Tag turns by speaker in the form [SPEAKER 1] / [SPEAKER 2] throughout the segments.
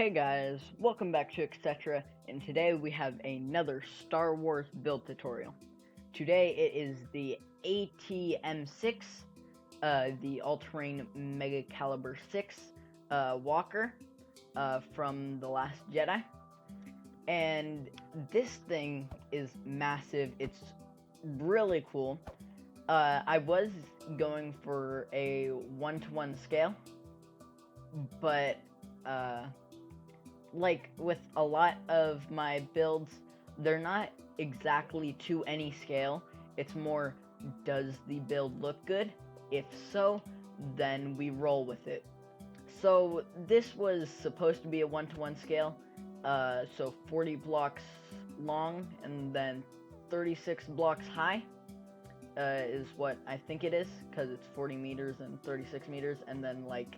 [SPEAKER 1] Hey guys, welcome back to etc. And today we have another Star Wars build tutorial. Today it is the AT-M6, the all-terrain Mega Caliber 6 walker from The Last Jedi. And this thing is massive. It's really cool. I was going for a 1-to-1 scale, but like with a lot of my builds, they're not exactly to any scale. It's more, does the build look good? If so, then we roll with it. So this was supposed to be a 1-to-1 scale, so 40 blocks long and then 36 blocks high is what I think it is, because it's 40 meters and 36 meters, and then like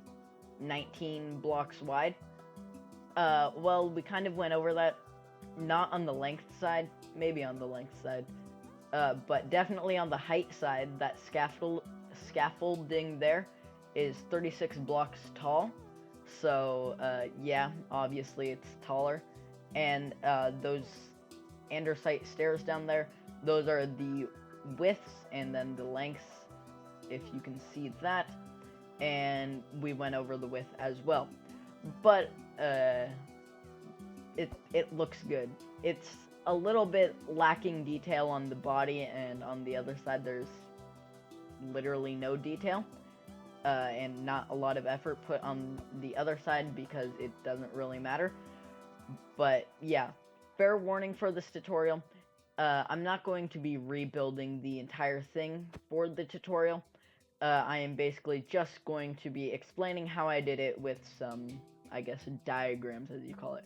[SPEAKER 1] 19 blocks wide. Well, we kind of went over that, not on the length side, maybe on the length side, but definitely on the height side. That scaffolding there is 36 blocks tall, so yeah, obviously it's taller, and those andesite stairs down there, those are the widths, and then the lengths, if you can see that, and we went over the width as well. But it looks good. It's a little bit lacking detail on the body, and on the other side there's literally no detail, and not a lot of effort put on the other side because it doesn't really matter. But yeah, fair warning for this tutorial. I'm not going to be rebuilding the entire thing for the tutorial. I am basically just going to be explaining how I did it with some, I guess, diagrams, as you call it.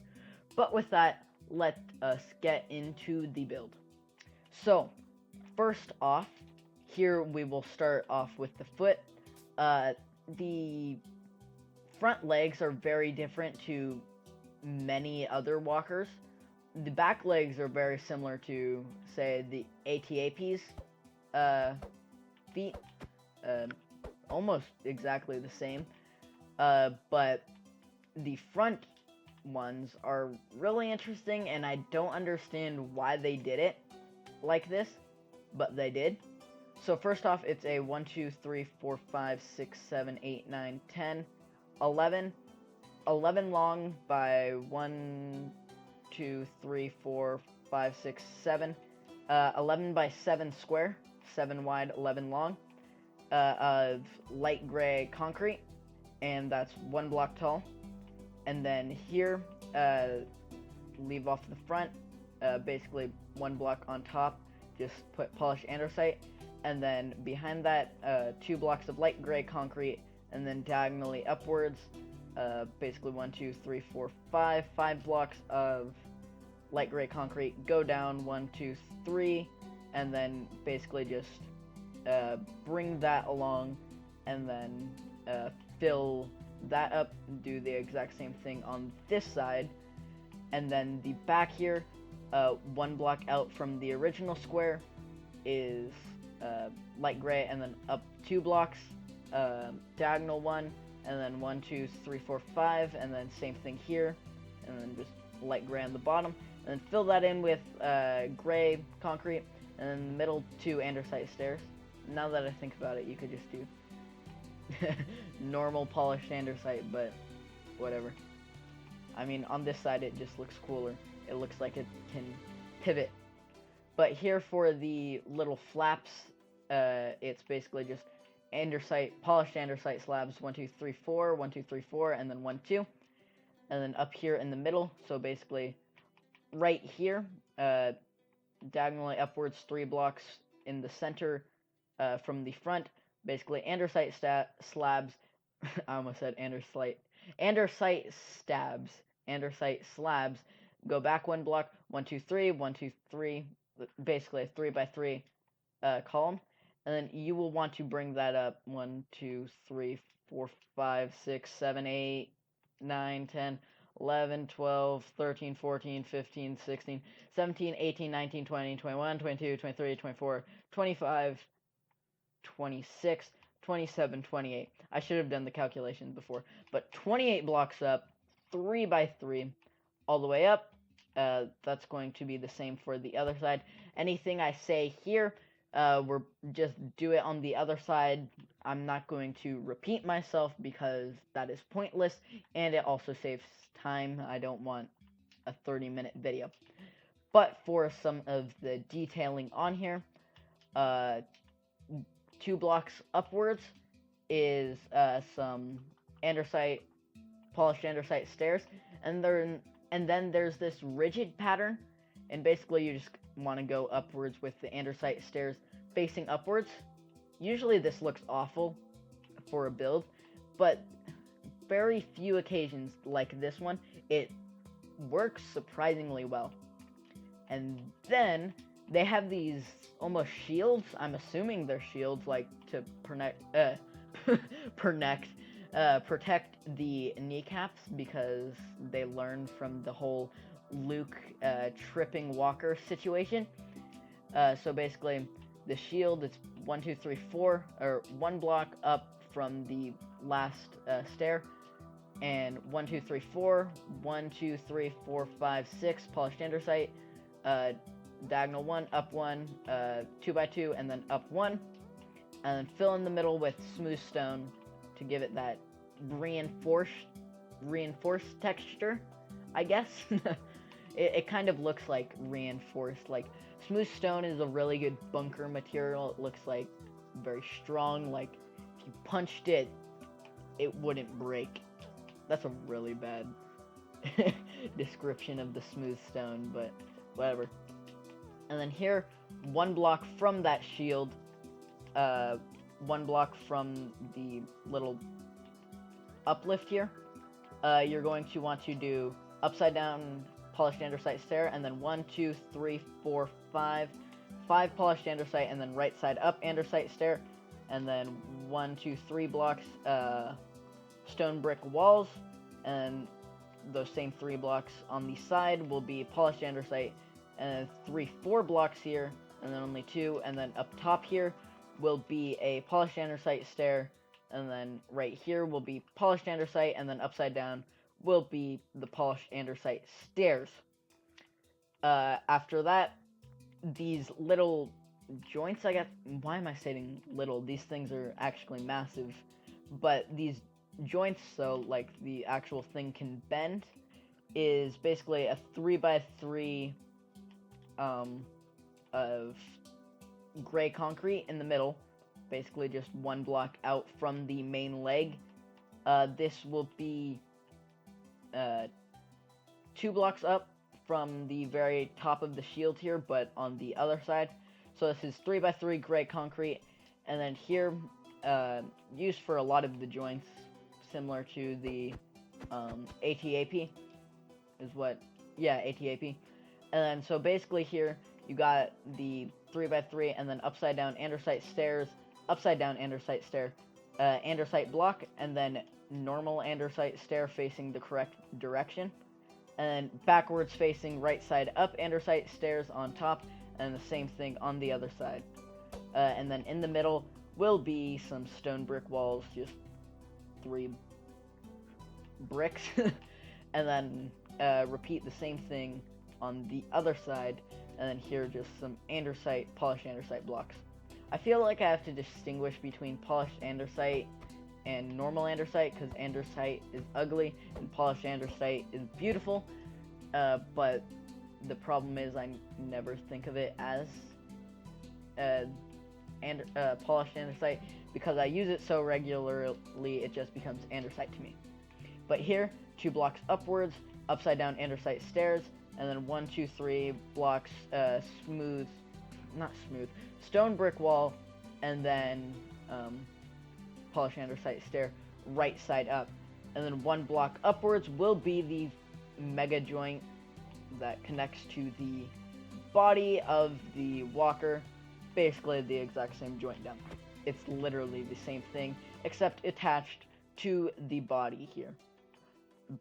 [SPEAKER 1] But with that, let us get into the build. So, first off, here we will start off with the foot. The front legs are very different to many other walkers. The back legs are very similar to, say, the AT-AP's feet. Almost exactly the same, but the front ones are really interesting, and I don't understand why they did it like this, but they did. So first off, it's a 1, 2, 3, 4, 5, 6, 7, 8, 9, 10, 11, 11 long by 1, 2, 3, 4, 5, 6, 7, 11 by 7 square, 7 wide, 11 long. Of light gray concrete, and that's 1 block tall. And then here, leave off the front, basically 1 block on top, just put polished andesite, and then behind that, 2 blocks of light gray concrete, and then diagonally upwards, basically 1, 2, 3, 4, 5 blocks of light gray concrete, go down 1, 2, 3, and then basically just bring that along, and then fill that up, do the exact same thing on this side, and then the back here, 1 block out from the original square is light gray, and then up 2 blocks, diagonal 1, and then 1, 2, 3, 4, 5, and then same thing here, and then just light gray on the bottom, and then fill that in with gray concrete, and then in the middle 2 andesite stairs. Now that I think about it, you could just do normal polished andesite, but whatever. I mean, on this side it just looks cooler. It looks like it can pivot. But here for the little flaps, it's basically just andesite, polished andesite slabs, 1, 2, 3, 4, 1, 2, 3, 4, and then 1, 2. And then up here in the middle, so basically right here, diagonally upwards 3 blocks in the center, from the front, basically andesite slabs. I almost said andesite slabs. Go back 1 block, 1, 2, 3, 1, 2, 3, basically a 3 by 3 column, and then you will want to bring that up 1, 2, 3, 4, 5, 6, 7, 8, 9, 10, 11, 12, 13, 14, 15, 16, 17, 18, 19, 20, 21, 22, 23, 24, 25, 26, 27, 28. I should have done the calculations before, but 28 blocks up, 3x3 all the way up. That's going to be the same for the other side. Anything I say here, we're just do it on the other side. I'm not going to repeat myself because that is pointless, and it also saves time. I don't want a 30-minute video. But for some of the detailing on here, 2 blocks upwards is some andesite, polished andesite stairs, and then there's this rigid pattern, and basically you just want to go upwards with the andesite stairs facing upwards. Usually this looks awful for a build, but very few occasions like this one, it works surprisingly well. And then they have these almost shields. I'm assuming they're shields, like to protect the kneecaps, because they learned from the whole Luke tripping Walker situation. So basically, the shield, it's 1, 2, 3, 4, or 1 block up from the last stair, and 1, 2, 3, 4, 1, 2, 3, 4, 5, 6 polished andesite, diagonal 1, up 1, 2x2, and then up 1, and then fill in the middle with smooth stone to give it that reinforced texture, I guess. It kind of looks like reinforced. Like, smooth stone is a really good bunker material. It looks like very strong. Like, if you punched it, it wouldn't break. That's a really bad description of the smooth stone, but whatever. And then here, 1 block from that shield, 1 block from the little uplift here, you're going to want to do upside down polished andesite stair, and then 1, 2, 3, 4, 5 polished andesite, and then right side up andesite stair, and then 1, 2, 3 blocks stone brick walls, and those same 3 blocks on the side will be polished andesite, and then 3, 4 blocks here, and then only 2, and then up top here will be a polished andesite stair, and then right here will be polished andesite, and then upside down will be the polished andesite stairs. After that, these little joints, I guess, why am I saying little? These things are actually massive, but these joints, so like the actual thing can bend, is basically a 3x3 of gray concrete in the middle, basically just 1 block out from the main leg. This will be 2 blocks up from the very top of the shield here, but on the other side. So this is 3x3 gray concrete, and then here, used for a lot of the joints, similar to the AT-AP, is what, yeah, AT-AP. And then, so basically here, you got the 3x3, and then upside down andesite stairs, upside down andesite stair, andesite block, and then normal andesite stair facing the correct direction, and backwards facing right side up andesite stairs on top, and the same thing on the other side. And then in the middle will be some stone brick walls, just 3 bricks, and then repeat the same thing on the other side, and then here just some andesite, polished andesite blocks. I feel like I have to distinguish between polished andesite and normal andesite, because andesite is ugly and polished andesite is beautiful, but the problem is I never think of it as polished andesite, because I use it so regularly it just becomes andesite to me. But here, 2 blocks upwards, upside down andesite stairs, and then 1, 2, 3 blocks stone brick wall, and then polished andesite stair right side up. And then 1 block upwards will be the mega joint that connects to the body of the walker, basically the exact same joint down there. It's literally the same thing, except attached to the body here.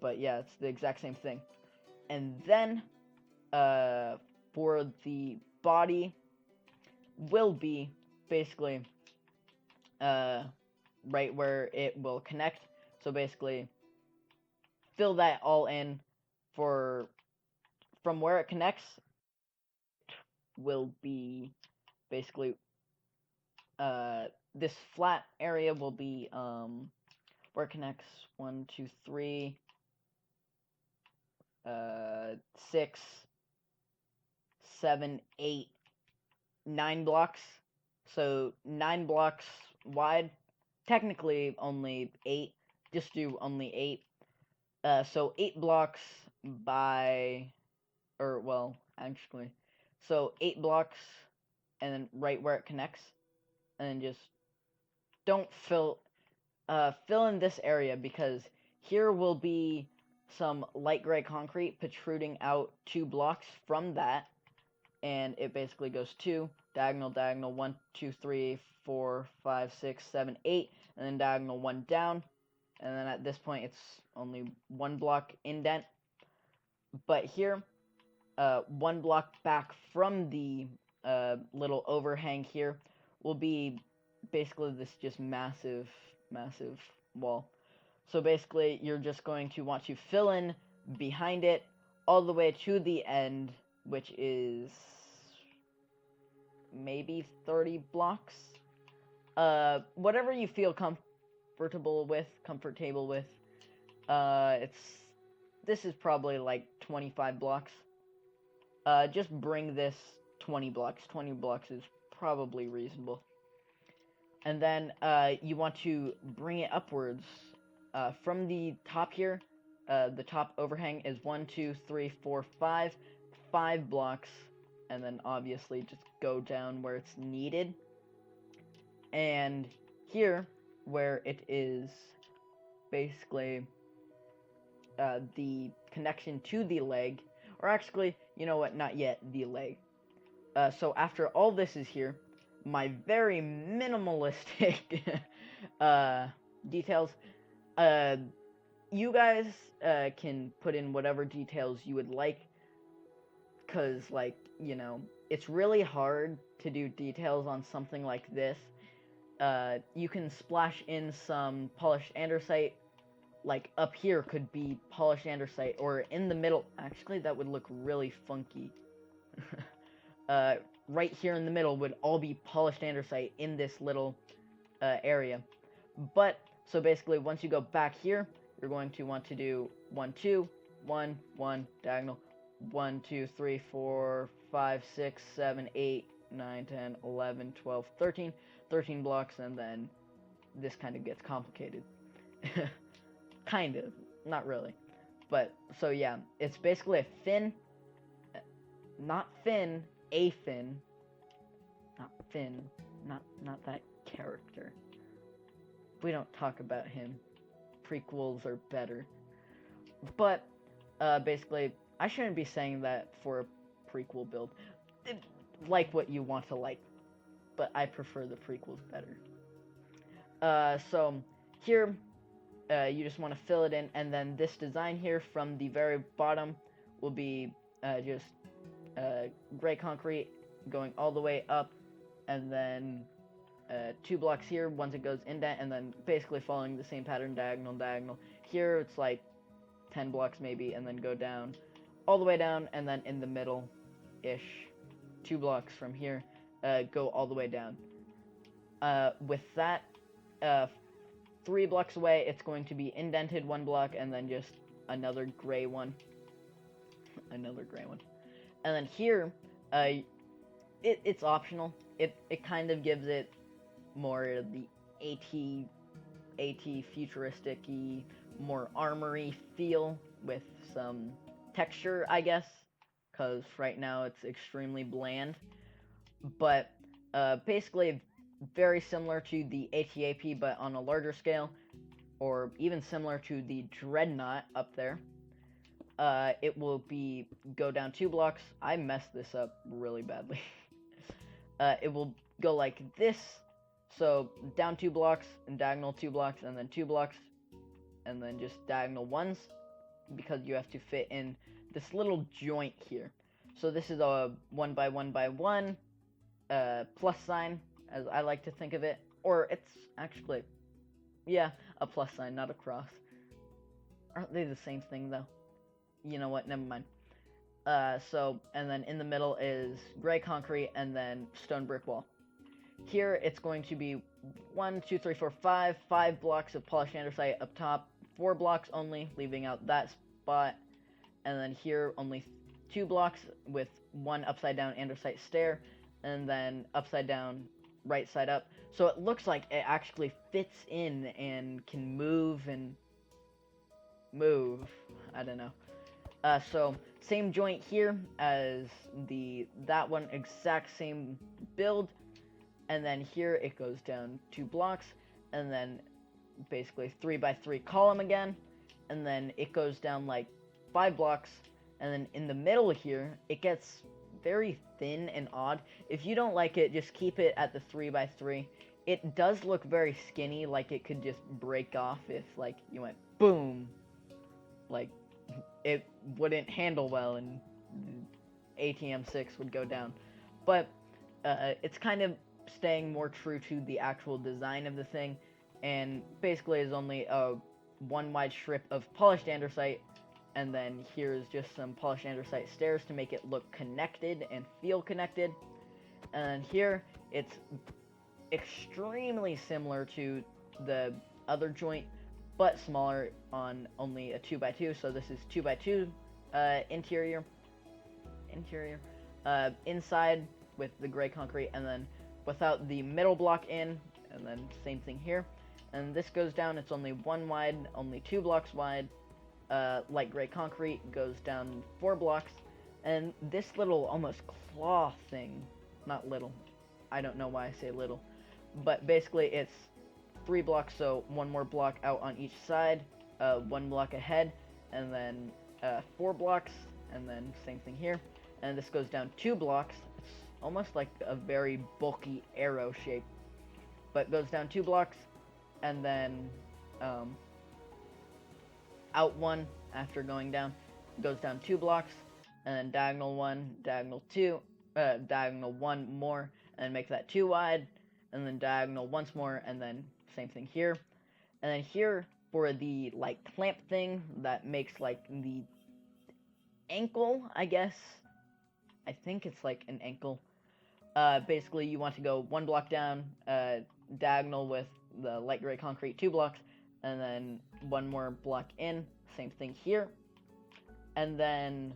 [SPEAKER 1] But yeah, it's the exact same thing. And then, for the body, will be basically, right where it will connect. So basically, fill that all in from where it connects will be basically this flat area will be where it connects 1, 2, 3, 6, 7, 8, 9 blocks. So 9 blocks wide. Technically only 8. Just do only 8. So 8 blocks by, or well, actually, so 8 blocks, and then right where it connects, and then just don't fill in this area, because here will be some light gray concrete protruding out 2 blocks from that, and it basically goes 2 diagonal, diagonal, 1, 2, 3, 4, 5, 6, 7, 8, and then diagonal 1 down, and then at this point it's only 1 block indent. But here, 1 block back from the little overhang here will be basically this just massive wall. So basically you're just going to want to fill in behind it all the way to the end, which is maybe 30 blocks. Whatever you feel comfortable with. This is probably like 25 blocks. Just bring this 20 blocks. 20 blocks is probably reasonable. And then you want to bring it upwards from the top here. The top overhang is 1, 2, 3, 4, 5 blocks, and then obviously just go down where it's needed. And here, where it is basically the connection to the leg, or actually, you know what, not yet, the leg. So after all this is here, my very minimalistic details, you guys can put in whatever details you would like, because, like, you know, it's really hard to do details on something like this. You can splash in some polished andesite, like up here could be polished andesite, or in the middle, actually that would look really funky. Right here in the middle would all be polished andesite in this little area. But, so basically once you go back here, you're going to want to do 1, 2, 1, 1, diagonal, 1, 2, 3, 4, 5, 6, 7, 8, 9, 10, 11, 12, 13, 13 blocks, and then this kind of gets complicated. Kind of, not really. But, so yeah, it's basically a fin, not fin, a fin, not Finn, not that character. We don't talk about him. Prequels are better. But, basically, I shouldn't be saying that for a prequel build. Like what you want to like, but I prefer the prequels better. So, here, you just want to fill it in, and then this design here from the very bottom will be just gray concrete going all the way up, and then 2 blocks here once it goes indent, and then basically following the same pattern, diagonal, diagonal. Here it's like 10 blocks maybe, and then go down, all the way down, and then in the middle-ish, 2 blocks from here, go all the way down. With that, 3 blocks away, it's going to be indented 1 block, and then just another gray one. Another gray one. And then here, it's optional. It kind of gives it more of the AT futuristic-y, more armory feel with some texture, I guess, because right now it's extremely bland. But basically very similar to the AT-AP, but on a larger scale, or even similar to the Dreadnought up there. It will go down 2 blocks. I messed this up really badly. It will go like this. So down 2 blocks, and diagonal 2 blocks, and then 2 blocks, and then just diagonal ones, because you have to fit in this little joint here. So this is a 1 by 1 by 1 plus sign, as I like to think of it. Or it's actually, yeah, a plus sign, not a cross. Aren't they the same thing though? You know what? Never mind. And then in the middle is gray concrete and then stone brick wall. Here it's going to be 1, 2, 3, 4, 5. 5 blocks of polished andesite up top. 4 blocks only, leaving out that spot. And then here only 2 blocks with 1 upside down andesite stair. And then upside down, right side up. So it looks like it actually fits in and can move and move. I don't know. So same joint here as that one, exact same build, and then here it goes down 2 blocks, and then basically 3x3 column again, and then it goes down like 5 blocks, and then in the middle here it gets very thin and odd. If you don't like it, just keep it at the 3x3. It does look very skinny, like it could just break off if like you went boom, like it wouldn't handle well and AT-M6 would go down. But it's kind of staying more true to the actual design of the thing, and basically is only a 1 wide strip of polished andesite, and then here's just some polished andesite stairs to make it look connected and feel connected. And here it's extremely similar to the other joint, but smaller on only a 2x2. So this is 2x2 interior, inside with the gray concrete, and then without the middle block in, and then same thing here. And this goes down, it's only 1 wide, only 2 blocks wide. Light gray concrete goes down 4 blocks, and this little almost claw thing, not little, I don't know why I say little, but basically it's 3 blocks, so 1 more block out on each side, 1 block ahead, and then 4 blocks, and then same thing here. And this goes down 2 blocks. It's almost like a very bulky arrow shape, but goes down 2 blocks, and then out 1 after going down, goes down 2 blocks, and then diagonal 1, diagonal 2, diagonal 1 more, and make that 2 wide, and then diagonal once more, and then same thing here. And then here for the like clamp thing that makes like the ankle, I guess. I think it's like an ankle. Basically you want to go 1 block down, diagonal with the light gray concrete 2 blocks, and then 1 more block in, same thing here. And then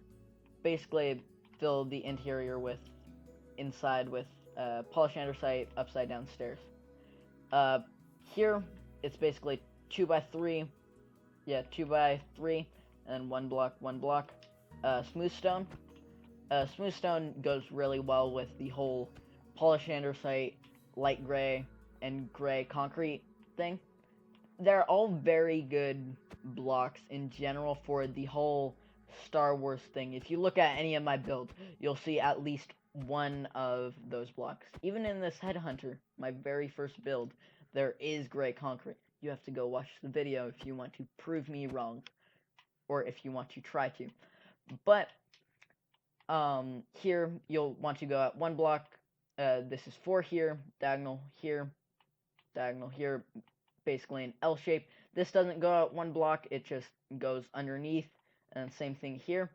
[SPEAKER 1] basically fill the interior with inside with polished andesite upside down stairs. Here it's basically 2x3, 2x3, and then 1 block, 1 block. Smooth stone. Smooth stone goes really well with the whole polished andesite, light gray, and gray concrete thing. They're all very good blocks in general for the whole Star Wars thing. If you look at any of my builds, you'll see at least one of those blocks. Even in this Headhunter, my very first build, there is gray concrete. You have to go watch the video if you want to prove me wrong, or if you want to try to. But here you'll want to go at 1 block. This is 4 here, diagonal here, basically an L shape. This doesn't go out 1 block, it just goes underneath, and same thing here.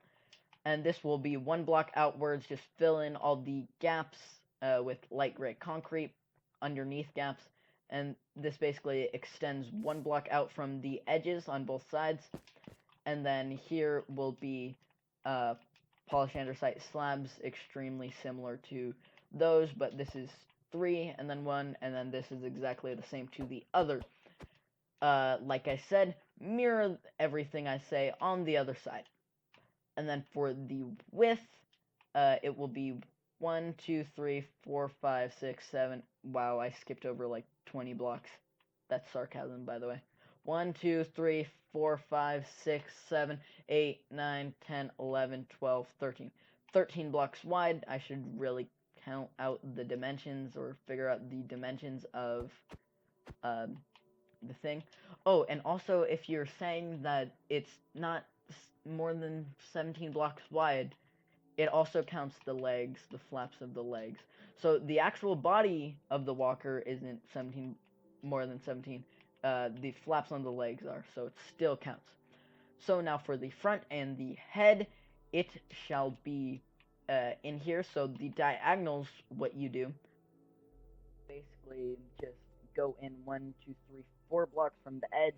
[SPEAKER 1] And this will be 1 block outwards, just fill in all the gaps with light gray concrete underneath gaps. And this basically extends 1 block out from the edges on both sides. And then here will be polished andesite slabs, extremely similar to those, but this is 3 and then 1, and then this is exactly the same to the other. Like I said, mirror everything I say on the other side. And then for the width, it will be 1, 2, 3, 4, 5, 6, 7. Wow, I skipped over like 20 blocks. That's sarcasm, by the way. 1, 2, 3, 4, 5, 6, 7, 8, 9, 10, 11, 12, 13. 13 blocks wide. I should really count out the dimensions or figure out the dimensions of the thing. Oh, and also if you're saying that it's not more than 17 blocks wide, it also counts the legs, the flaps of the legs. So the actual body of the walker isn't more than 17. The flaps on the legs are, so it still counts. So now for the front and the head, it shall be in here. So the diagonals, what you do, basically just go in 1, 2, 3, 4 blocks from the edge,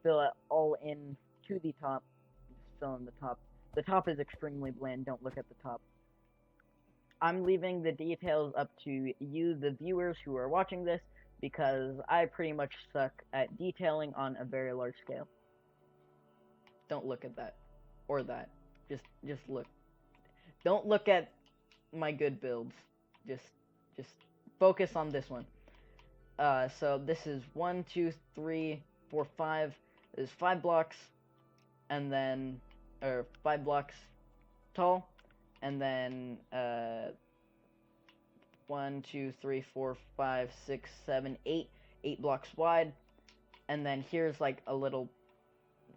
[SPEAKER 1] fill it all in to the top, just fill in the top. The top is extremely bland, don't look at the top. I'm leaving the details up to you, the viewers who are watching this, because I pretty much suck at detailing on a very large scale. Don't look at that. Or that. Just look. Don't look at my good builds. Just focus on this one. So this is 1, 2, 3, 4, 5. There's 5 blocks, and then, or 5 blocks tall, and then 1, 2, 3, 4, 5, 6, 7, 8. 8 blocks wide, and then here's like a little,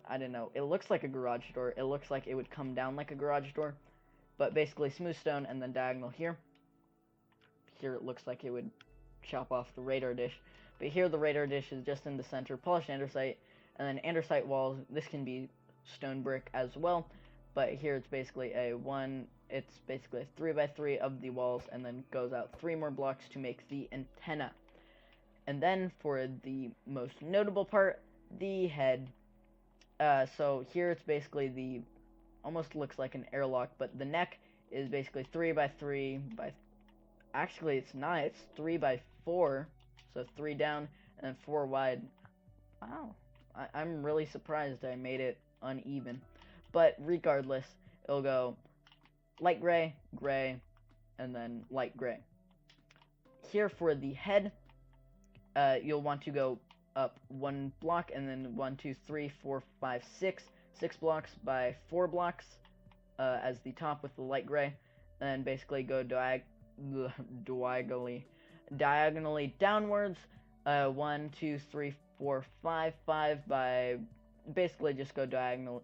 [SPEAKER 1] I don't know, it looks like a garage door. It looks like it would come down like a garage door, but basically smooth stone and then diagonal here. Here it looks like it would chop off the radar dish, but here the radar dish is just in the center, polished andesite, and then andesite walls. This can be stone brick as well, but here it's basically it's basically a 3x3 of the walls, and then goes out 3 more blocks to make the antenna. And then for the most notable part, the head. So here it's basically almost looks like an airlock, but the neck is basically 3x3 by, actually it's not, it's 3x4, so 3 down and then 4 wide. Wow, I'm really surprised I made it uneven, but regardless, it'll go light gray, gray, and then light gray. Here for the head, you'll want to go up 1 block, and then 1, 2, 3, 4, 5, 6 blocks by 4 blocks as the top with the light gray, and basically go diagonally downwards, 1, 2, 3, 4, 5 by, basically just go diagonal.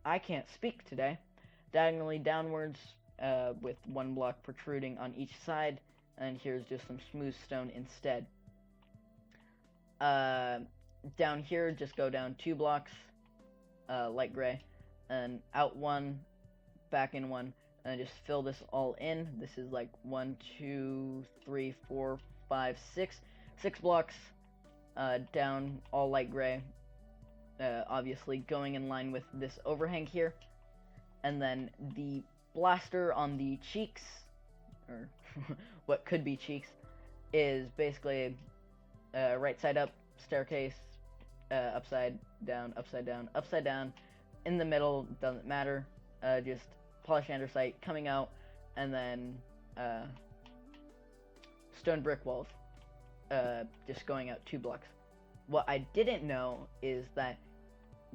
[SPEAKER 1] I can't speak today. Diagonally downwards with 1 block protruding on each side, and here's just some smooth stone instead. Down here, just go down 2 blocks, light gray, and out 1, back in 1, and just fill this all in. This is like 1, 2, 3, 4, 5, 6 blocks, down all light gray, obviously going in line with this overhang here, and then the blaster on the cheeks, or what could be cheeks, is basically right side up, staircase, upside down, upside down, upside down, in the middle, doesn't matter, just polished andesite coming out, and then stone brick walls, just going out 2 blocks. What I didn't know is that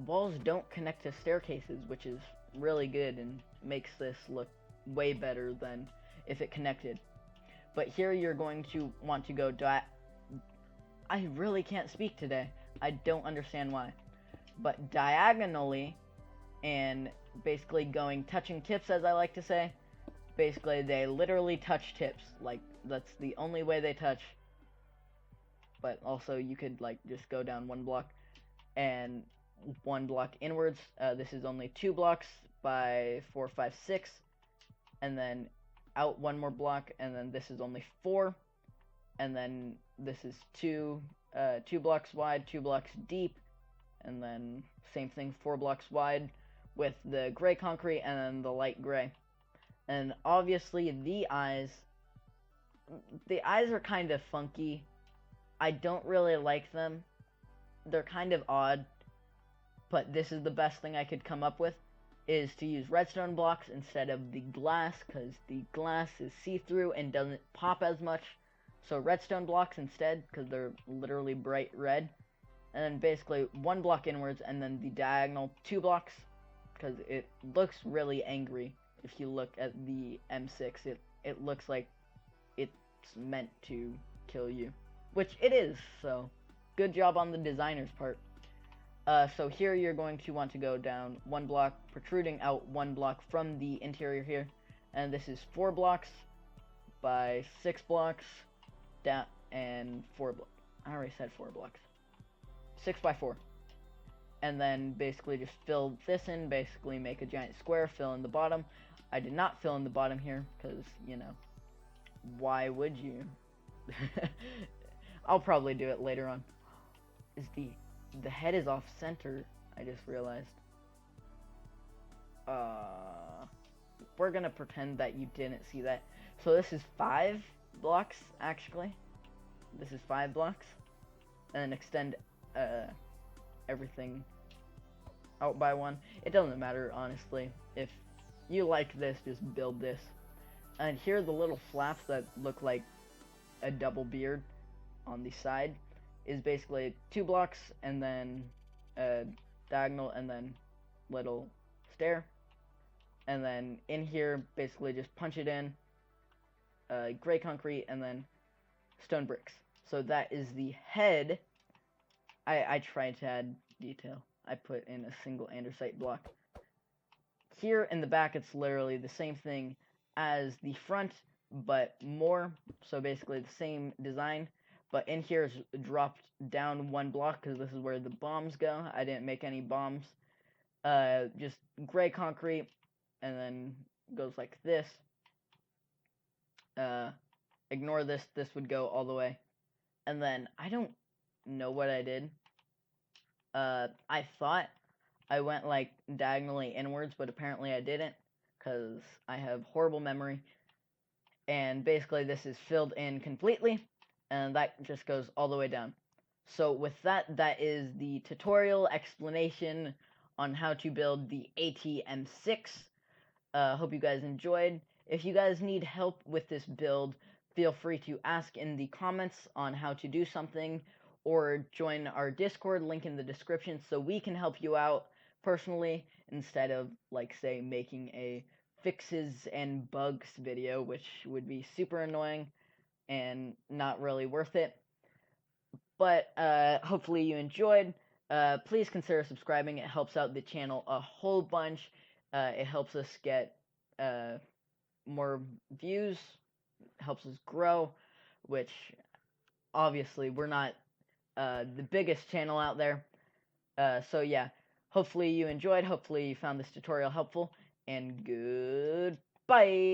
[SPEAKER 1] walls don't connect to staircases, which is really good and makes this look way better than if it connected. But here you're going to want to go I really can't speak today. I don't understand why. But diagonally, and basically going touching tips, as I like to say. Basically, they literally touch tips. Like, that's the only way they touch. But also, you could, like, just go down 1 block and 1 block inwards. This is only 2 blocks by 4, 5, 6. And then out 1 more block, and then this is only 4. And then this is 2 blocks wide, 2 blocks deep, and then same thing, 4 blocks wide with the gray concrete and then the light gray. And obviously the eyes are kind of funky. I don't really like them. They're kind of odd, but this is the best thing I could come up with, is to use redstone blocks instead of the glass, because the glass is see-through and doesn't pop as much. So redstone blocks instead, because they're literally bright red. And then basically 1 block inwards, and then the diagonal 2 blocks, because it looks really angry. If you look at the M6, it looks like it's meant to kill you, which it is, so good job on the designer's part. So here you're going to want to go down 1 block, protruding out 1 block from the interior here, and this is 4 blocks by 6 blocks, down, and 4 blocks. I already said 4 blocks. 6 by 4. and then basically just fill this in, basically make a giant square, fill in the bottom. I did not fill in the bottom here, because, you know, why would you? I'll probably do it later on. Is the head is off center, I just realized. We're gonna pretend that you didn't see that. So this is 5 blocks, actually. This is 5 blocks. And then extend everything out by 1. It doesn't matter, honestly. If you like this, just build this. And here are the little flaps that look like a double beard on the side. Is basically 2 blocks and then diagonal and then little stair. And then in here, basically just punch it in, gray concrete, and then stone bricks. So that is the head. I tried to add detail. I put in a single andesite block. Here in the back, it's literally the same thing as the front, but more. So basically the same design. But in here is dropped down 1 block because this is where the bombs go. I didn't make any bombs. Just gray concrete, and then goes like this. Ignore this. This would go all the way. And then I don't know what I did. I thought I went like diagonally inwards, but apparently I didn't, because I have horrible memory. And basically this is filled in completely, and that just goes all the way down. So with that, that is the tutorial explanation on how to build the AT-M6. Hope you guys enjoyed. If you guys need help with this build, feel free to ask in the comments on how to do something, or join our Discord, link in the description, so we can help you out personally, instead of, like, say, making a fixes and bugs video, which would be super annoying and not really worth it. But hopefully you enjoyed. Please consider subscribing. It helps out the channel a whole bunch. It helps us get more views, helps us grow, which obviously we're not the biggest channel out there. So yeah, hopefully you enjoyed, hopefully you found this tutorial helpful, and goodbye!